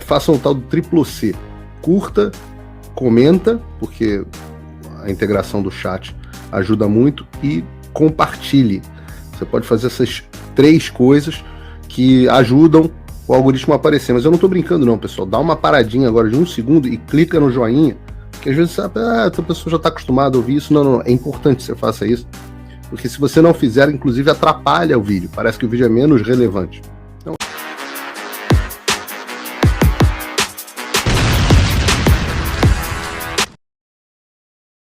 façam o tal do triplo C. Curta, comenta, porque a integração do chat ajuda muito, e compartilhe. Você pode fazer essas 3 coisas que ajudam o algoritmo a aparecer. Mas eu não tô brincando não, pessoal. Dá uma paradinha agora de 1 segundo e clica no joinha, porque às vezes sabe, a pessoa já está acostumada a ouvir isso. Não, é importante que você faça isso, porque se você não fizer, inclusive atrapalha o vídeo. Parece que o vídeo é menos relevante. Então...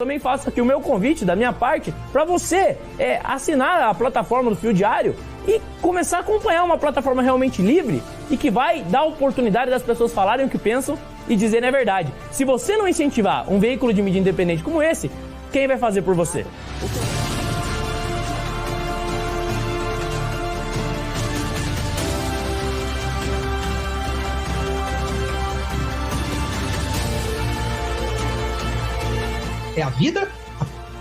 Também faço aqui o meu convite da minha parte para você assinar a plataforma do Fio Diário e começar a acompanhar uma plataforma realmente livre e que vai dar a oportunidade das pessoas falarem o que pensam e dizerem a verdade. Se você não incentivar um veículo de mídia independente como esse, quem vai fazer por você? É a vida,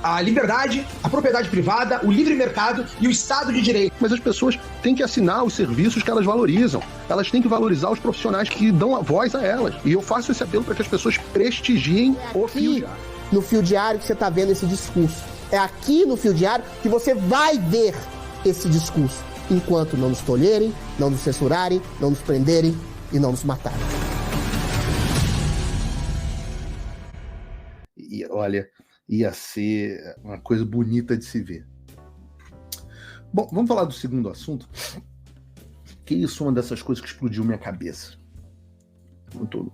a liberdade, a propriedade privada, o livre mercado e o Estado de Direito. Mas as pessoas têm que assinar os serviços que elas valorizam. Elas têm que valorizar os profissionais que dão a voz a elas. E eu faço esse apelo para que as pessoas prestigiem o Fio Diário. No Fio Diário que você está vendo esse discurso. É aqui no Fio Diário que você vai ver esse discurso. Enquanto não nos tolherem, não nos censurarem, não nos prenderem e não nos matarem. E olha, ia ser uma coisa bonita de se ver. Bom, vamos falar do segundo assunto, que isso é uma dessas coisas que explodiu minha cabeça.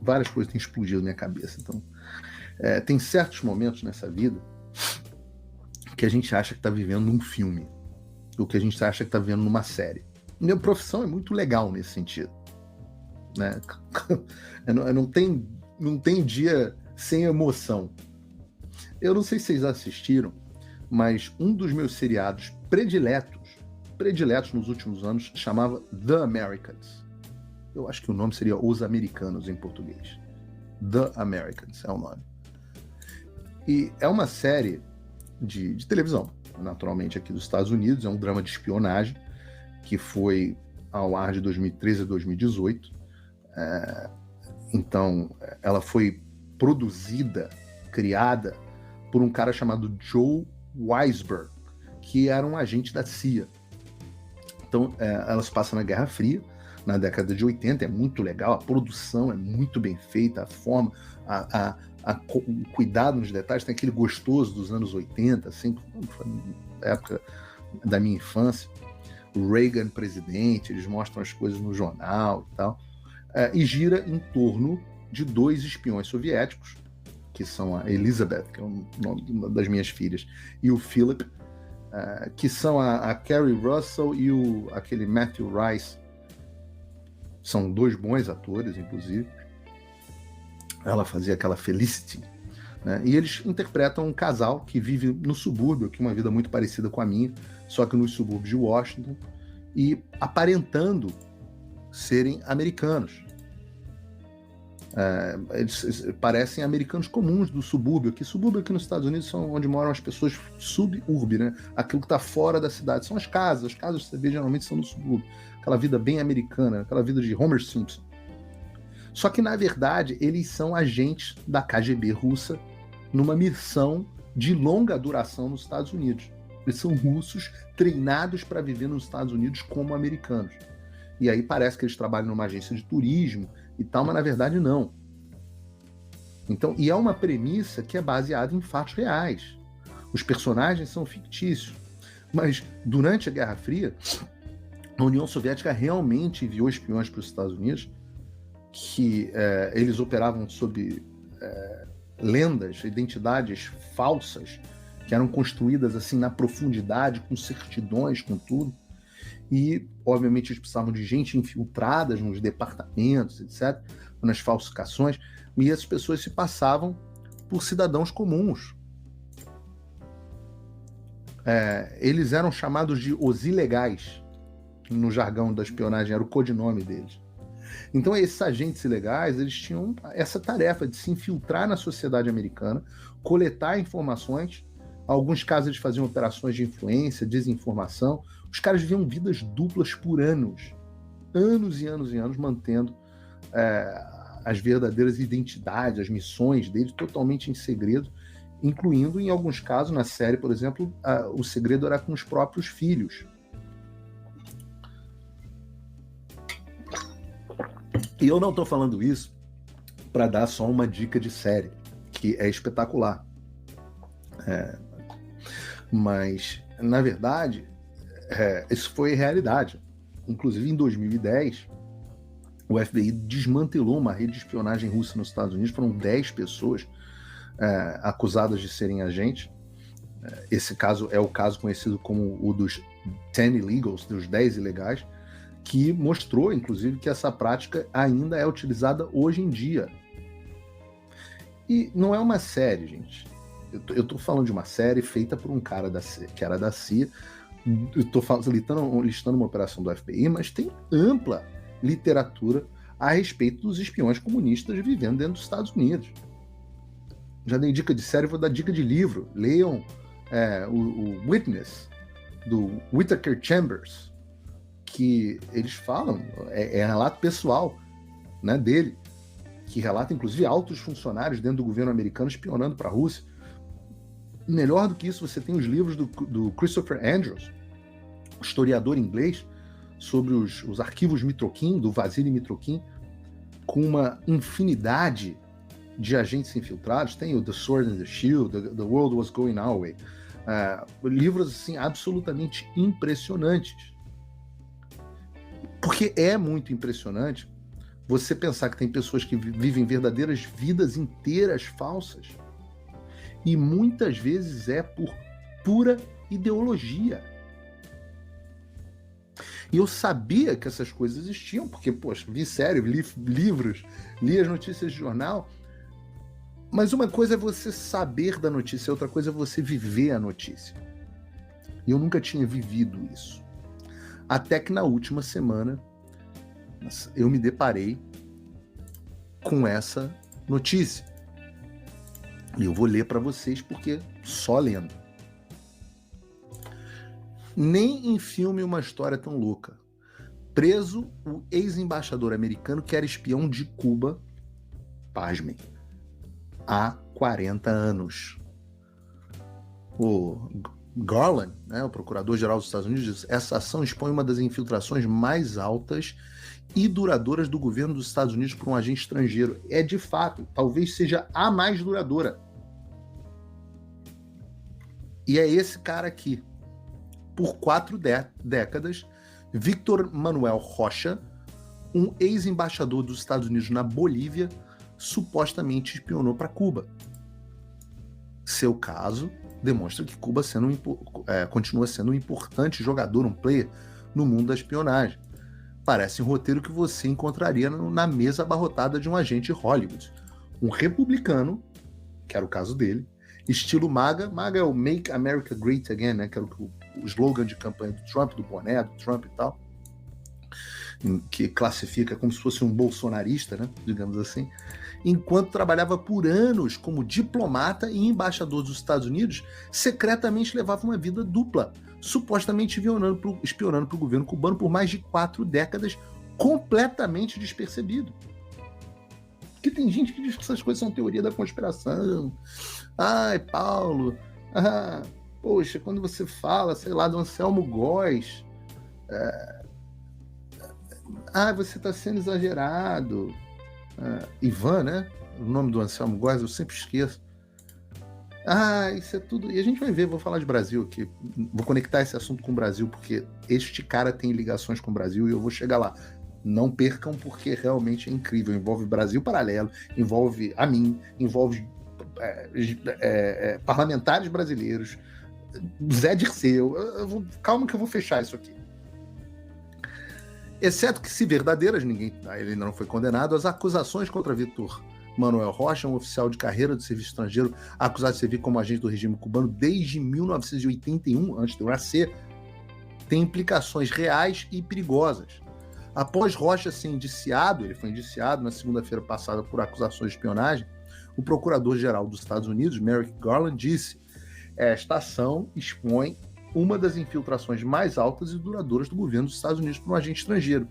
Várias coisas têm explodido minha cabeça. Então, tem certos momentos nessa vida que a gente acha que está vivendo um filme, ou que a gente acha que está vivendo numa série. Minha profissão é muito legal nesse sentido, né? Não tem dia sem emoção. Eu não sei se vocês assistiram, mas um dos meus seriados prediletos nos últimos anos, chamava The Americans. Eu acho que o nome seria Os Americanos em português. The Americans é o nome. E é uma série de televisão, naturalmente aqui dos Estados Unidos, é um drama de espionagem que foi ao ar de 2013 a 2018. Então, ela foi produzida, criada por um cara chamado Joe Weisberg, que era um agente da CIA. Então, ela se passa na Guerra Fria, na década de 80, é muito legal, a produção é muito bem feita, a forma, o cuidado nos detalhes, tem aquele gostoso dos anos 80, assim, época da minha infância, o Reagan presidente, eles mostram as coisas no jornal e tal, e gira em torno de 2 espiões soviéticos, que são a Elizabeth, que é o nome das minhas filhas, e o Philip, que são a Kerry Russell e aquele Matthew Rice. São 2 bons atores, inclusive. Ela fazia aquela Felicity, né? E eles interpretam um casal que vive no subúrbio, que é uma vida muito parecida com a minha, só que nos subúrbios de Washington, e aparentando serem americanos. Eles parecem americanos comuns do subúrbio, que subúrbio aqui nos Estados Unidos são onde moram as pessoas suburb, né? Aquilo que está fora da cidade. São as casas que você vê geralmente são no subúrbio. Aquela vida bem americana, aquela vida de Homer Simpson. Só que, na verdade, eles são agentes da KGB russa numa missão de longa duração nos Estados Unidos. Eles são russos treinados para viver nos Estados Unidos como americanos. E aí parece que eles trabalham numa agência de turismo e tal, mas na verdade não. Então, e é uma premissa que é baseada em fatos reais. Os personagens são fictícios. Mas durante a Guerra Fria, a União Soviética realmente enviou espiões para os Estados Unidos, que eles operavam sob lendas, identidades falsas, que eram construídas assim na profundidade, com certidões, com tudo. E, obviamente, eles precisavam de gente infiltrada nos departamentos, etc., nas falsificações, e essas pessoas se passavam por cidadãos comuns. Eles eram chamados de os ilegais, no jargão da espionagem, era o codinome deles. Então, esses agentes ilegais, eles tinham essa tarefa de se infiltrar na sociedade americana, coletar informações. Em alguns casos, eles faziam operações de influência, desinformação. Os caras viviam vidas duplas por anos e anos e anos, mantendo as verdadeiras identidades, as missões dele totalmente em segredo, incluindo, em alguns casos, na série, por exemplo, o segredo era com os próprios filhos. E eu não estou falando isso para dar só uma dica de série, que é espetacular. Mas, na verdade, isso foi realidade. Inclusive, em 2010, o FBI desmantelou uma rede de espionagem russa nos Estados Unidos. Foram 10 pessoas acusadas de serem agentes. Esse caso é o caso conhecido como o dos 10 illegals, dos 10 ilegais, que mostrou, inclusive, que essa prática ainda é utilizada hoje em dia. E não é uma série, gente. Eu estou falando de uma série feita por um cara que era da CIA. Eu estou listando uma operação do FBI, mas tem ampla literatura a respeito dos espiões comunistas vivendo dentro dos Estados Unidos. Já dei dica de série, vou dar dica de livro. Leiam o Witness, do Whittaker Chambers, que eles falam, relato pessoal, né, dele, que relata inclusive altos funcionários dentro do governo americano espionando para a Rússia. Melhor do que isso, você tem os livros do Christopher Andrews, historiador inglês, sobre os arquivos Mitrokin, do Vasily Mitrokin, com uma infinidade de agentes infiltrados. Tem o The Sword and the Shield, The World Was Going Our Way. Livros assim, absolutamente impressionantes. Porque é muito impressionante você pensar que tem pessoas que vivem verdadeiras vidas inteiras falsas, e muitas vezes é por pura ideologia. E eu sabia que essas coisas existiam, porque, poxa, vi série, li livros, li as notícias de jornal, mas uma coisa é você saber da notícia, outra coisa é você viver a notícia. E eu nunca tinha vivido isso. Até que na última semana eu me deparei com essa notícia. E eu vou ler para vocês, porque só lendo. Nem em filme uma história tão louca. Preso o ex-embaixador americano que era espião de Cuba, pasmem, há 40 anos. O Garland, né, o procurador-geral dos Estados Unidos, diz: essa ação expõe uma das infiltrações mais altas e duradouras do governo dos Estados Unidos por um agente estrangeiro. É de fato, talvez seja a mais duradoura. E é esse cara aqui. Por 4 décadas, Víctor Manuel Rocha, um ex-embaixador dos Estados Unidos na Bolívia, supostamente espionou para Cuba. Seu caso demonstra que Cuba continua sendo um importante jogador, um player no mundo da espionagem. Parece um roteiro que você encontraria na mesa abarrotada de um agente Hollywood. Um republicano, que era o caso dele, estilo MAGA. MAGA é o Make America Great Again, né? Que era o slogan de campanha do Trump, do boné do Trump e tal, que classifica como se fosse um bolsonarista, né? Digamos assim. Enquanto trabalhava por anos como diplomata e embaixador dos Estados Unidos, secretamente levava uma vida dupla, supostamente espionando para o governo cubano por mais de 4 décadas, completamente despercebido. Porque tem gente que diz que essas coisas são teoria da conspiração. Ai, Paulo, poxa, quando você fala, sei lá, do Anselmo Góes, você está sendo exagerado. Ivan, né? O nome do Anselmo Góes, eu sempre esqueço. Isso é tudo. E a gente vai ver, vou falar de Brasil aqui. Vou conectar esse assunto com o Brasil, porque este cara tem ligações com o Brasil e eu vou chegar lá. Não percam, porque realmente é incrível. Envolve Brasil Paralelo, envolve a mim, envolve parlamentares brasileiros, Zé Dirceu. Calma que eu vou fechar isso aqui. Exceto que, se verdadeiras, ele ainda não foi condenado, as acusações contra Víctor Manuel Rocha, um oficial de carreira do serviço estrangeiro, acusado de servir como agente do regime cubano desde 1981, antes de eu nascer, tem implicações reais e perigosas. Após Rocha ser indiciado, ele foi indiciado na segunda-feira passada por acusações de espionagem, o procurador-geral dos Estados Unidos, Merrick Garland, disse: esta ação expõe uma das infiltrações mais altas e duradouras do governo dos Estados Unidos por um agente estrangeiro.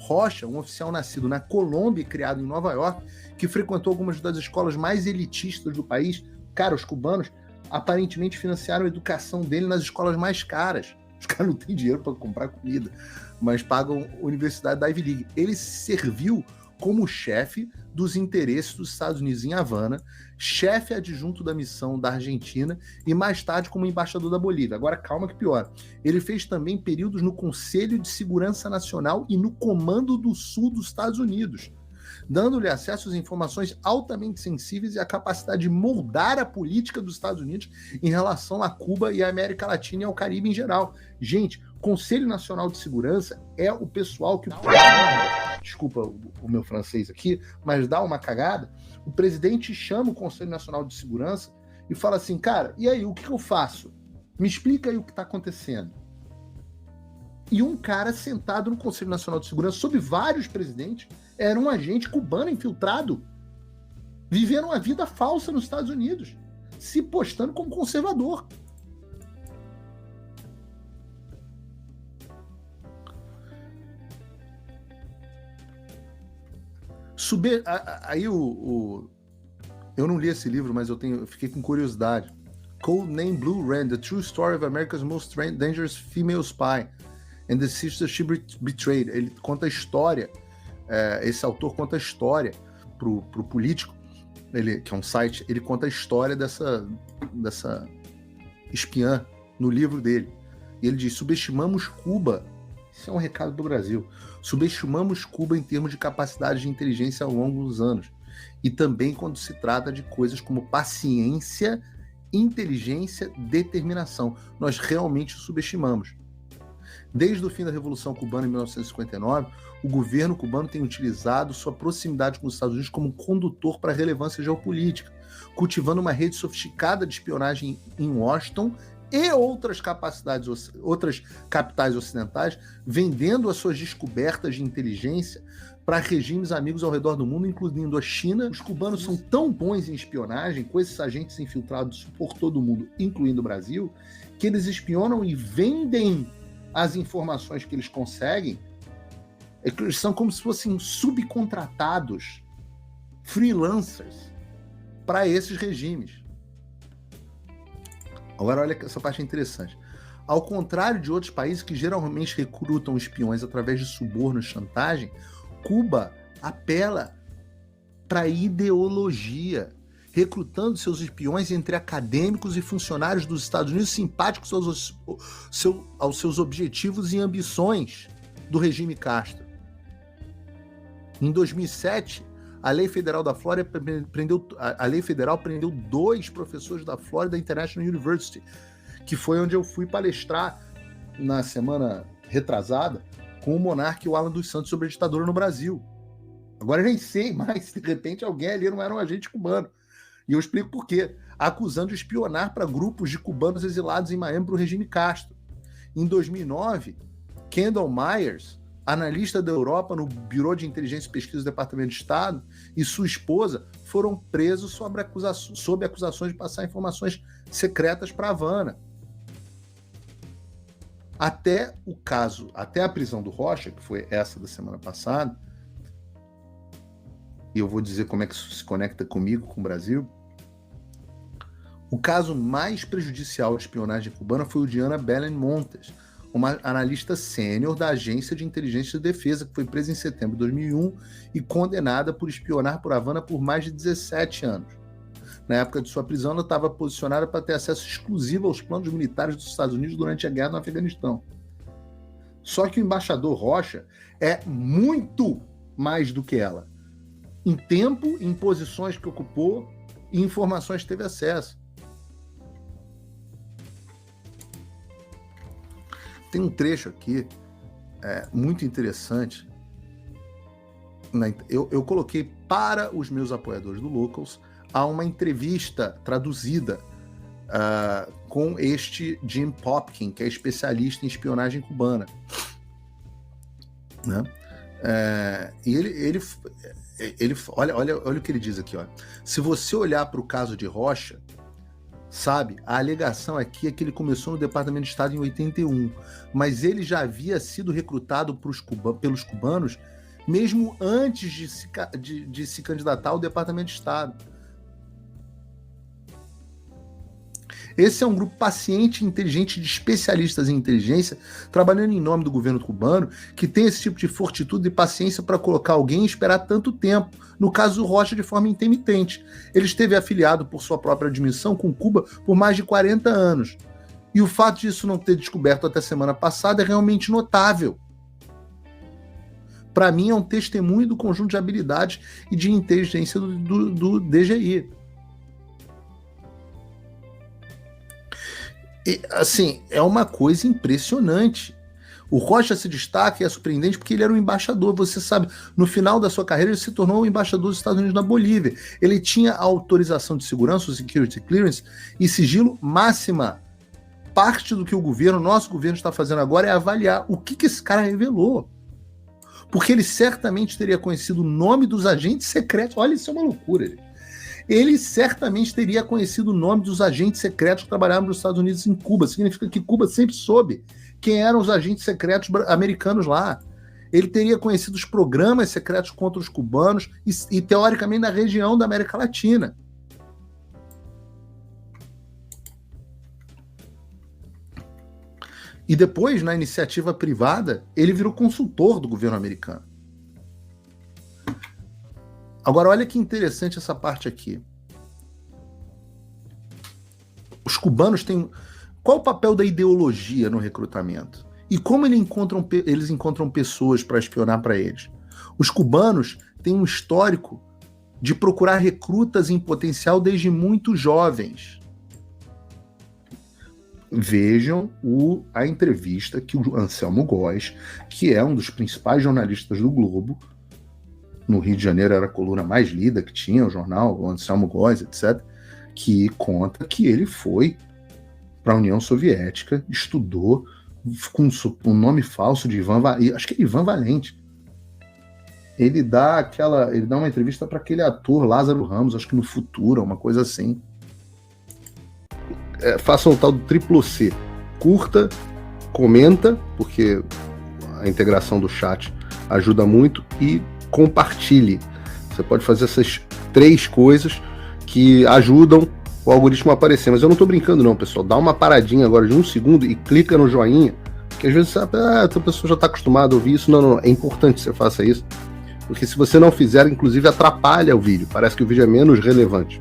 Rocha, um oficial nascido na Colômbia e criado em Nova York, que frequentou algumas das escolas mais elitistas do país. Cara, os cubanos aparentemente financiaram a educação dele nas escolas mais caras. Os caras não têm dinheiro para comprar comida, mas pagam a Universidade da Ivy League. Ele serviu como chefe dos interesses dos Estados Unidos em Havana, chefe adjunto da missão da Argentina e mais tarde como embaixador da Bolívia. Agora calma que pior. Ele fez também períodos no Conselho de Segurança Nacional e no Comando do Sul dos Estados Unidos, dando-lhe acesso às informações altamente sensíveis e a capacidade de moldar a política dos Estados Unidos em relação a Cuba e a América Latina e ao Caribe em geral. Gente, Conselho Nacional de Segurança é o pessoal que... Desculpa o meu francês aqui, mas dá uma cagada. O presidente chama o Conselho Nacional de Segurança e fala assim, cara, e aí, o que eu faço? Me explica aí o que está acontecendo. E um cara sentado no Conselho Nacional de Segurança, sob vários presidentes, era um agente cubano infiltrado, vivendo uma vida falsa nos Estados Unidos, se postando como conservador. Aí eu não li esse livro, mas eu fiquei com curiosidade. Codename Blue Ran, The True Story of America's Most Dangerous Female Spy and the Sister She Betrayed. Ele conta a história, esse autor conta a história pro político, que é um site, ele conta a história dessa espiã no livro dele. E ele diz, subestimamos Cuba. Isso é um recado do Brasil. Subestimamos Cuba em termos de capacidade de inteligência ao longo dos anos. E também quando se trata de coisas como paciência, inteligência, determinação. Nós realmente subestimamos. Desde o fim da Revolução Cubana, em 1959, o governo cubano tem utilizado sua proximidade com os Estados Unidos como condutor para a relevância geopolítica, cultivando uma rede sofisticada de espionagem em Washington e outras capitais ocidentais, vendendo as suas descobertas de inteligência para regimes amigos ao redor do mundo, incluindo a China. Os cubanos são tão bons em espionagem, com esses agentes infiltrados por todo o mundo, incluindo o Brasil, que eles espionam e vendem as informações que eles conseguem. Eles são como se fossem subcontratados, freelancers, para esses regimes. Agora, olha essa parte interessante. Ao contrário de outros países que geralmente recrutam espiões através de suborno e chantagem, Cuba apela para a ideologia, recrutando seus espiões entre acadêmicos e funcionários dos Estados Unidos simpáticos aos seus objetivos e ambições do regime Castro. Em 2007, a Lei Federal da Flórida prendeu 2 professores da Florida International University, que foi onde eu fui palestrar na semana retrasada com o monarca e o Alan dos Santos sobre a ditadura no Brasil. Agora eu nem sei mais se de repente alguém ali não era um agente cubano. E eu explico por quê. Acusando de espionar para grupos de cubanos exilados em Miami para o regime Castro. Em 2009, Kendall Myers, analista da Europa no Bureau de Inteligência e Pesquisa do Departamento de Estado, e sua esposa foram presos sob acusações de passar informações secretas para Havana. Até a prisão do Rocha, que foi essa da semana passada, e eu vou dizer como é que isso se conecta comigo, com o Brasil, o caso mais prejudicial de espionagem cubana foi o de Ana Belén Montes, uma analista sênior da Agência de Inteligência e Defesa, que foi presa em setembro de 2001 e condenada por espionar por Havana por mais de 17 anos. Na época de sua prisão, ela estava posicionada para ter acesso exclusivo aos planos militares dos Estados Unidos durante a guerra no Afeganistão. Só que o embaixador Rocha é muito mais do que ela. Em tempo, em posições que ocupou e informações que teve acesso. Tem um trecho aqui muito interessante. Eu coloquei para os meus apoiadores do Locals há uma entrevista traduzida com este Jim Popkin, que é especialista em espionagem cubana. Né? E ele olha o que ele diz aqui. Ó. Se você olhar para o caso de Rocha, sabe? A alegação aqui é que ele começou no Departamento de Estado em 81, mas ele já havia sido recrutado pelos cubanos mesmo antes de se candidatar ao Departamento de Estado. Esse é um grupo paciente e inteligente de especialistas em inteligência, trabalhando em nome do governo cubano, que tem esse tipo de fortitude e paciência para colocar alguém e esperar tanto tempo. No caso do Rocha, de forma intermitente. Ele esteve afiliado por sua própria admissão com Cuba por mais de 40 anos. E o fato disso não ter descoberto até semana passada é realmente notável. Para mim, é um testemunho do conjunto de habilidades e de inteligência do DGI. E, assim, é uma coisa impressionante. O Rocha se destaca e é surpreendente porque ele era um embaixador. Você sabe, no final da sua carreira, ele se tornou um embaixador dos Estados Unidos na Bolívia. Ele tinha a autorização de segurança, o security clearance, e sigilo máxima. Parte do que nosso governo está fazendo agora é avaliar o que esse cara revelou. Porque ele certamente teria conhecido o nome dos agentes secretos. Olha, isso é uma loucura, gente. Ele certamente teria conhecido o nome dos agentes secretos que trabalhavam nos Estados Unidos em Cuba. Significa que Cuba sempre soube quem eram os agentes secretos americanos lá. Ele teria conhecido os programas secretos contra os cubanos e teoricamente, na região da América Latina. E depois, na iniciativa privada, ele virou consultor do governo americano. Agora, olha que interessante essa parte aqui. Os cubanos têm... Qual o papel da ideologia no recrutamento? E como eles encontram pessoas para espionar para eles? Os cubanos têm um histórico de procurar recrutas em potencial desde muito jovens. Vejam a entrevista que o Anselmo Góes, que é um dos principais jornalistas do Globo, no Rio de Janeiro era a coluna mais lida que tinha, o jornal, o Anselmo Góes, etc., que conta que ele foi para a União Soviética, estudou com um nome falso de Ivan Valente, acho que é Ivan Valente. Ele dá uma entrevista para aquele ator Lázaro Ramos, acho que no Futuro, uma coisa assim. Façam o tal do triplo C. Curta, comenta, porque a integração do chat ajuda muito, e compartilhe. Você pode fazer essas 3 coisas que ajudam o algoritmo a aparecer. Mas eu não estou brincando não, pessoal. Dá uma paradinha agora de 1 segundo e clica no joinha, porque às vezes sabe, a pessoa já está acostumada a ouvir isso. Não. É importante que você faça isso, porque se você não fizer, inclusive atrapalha o vídeo. Parece que o vídeo é menos relevante.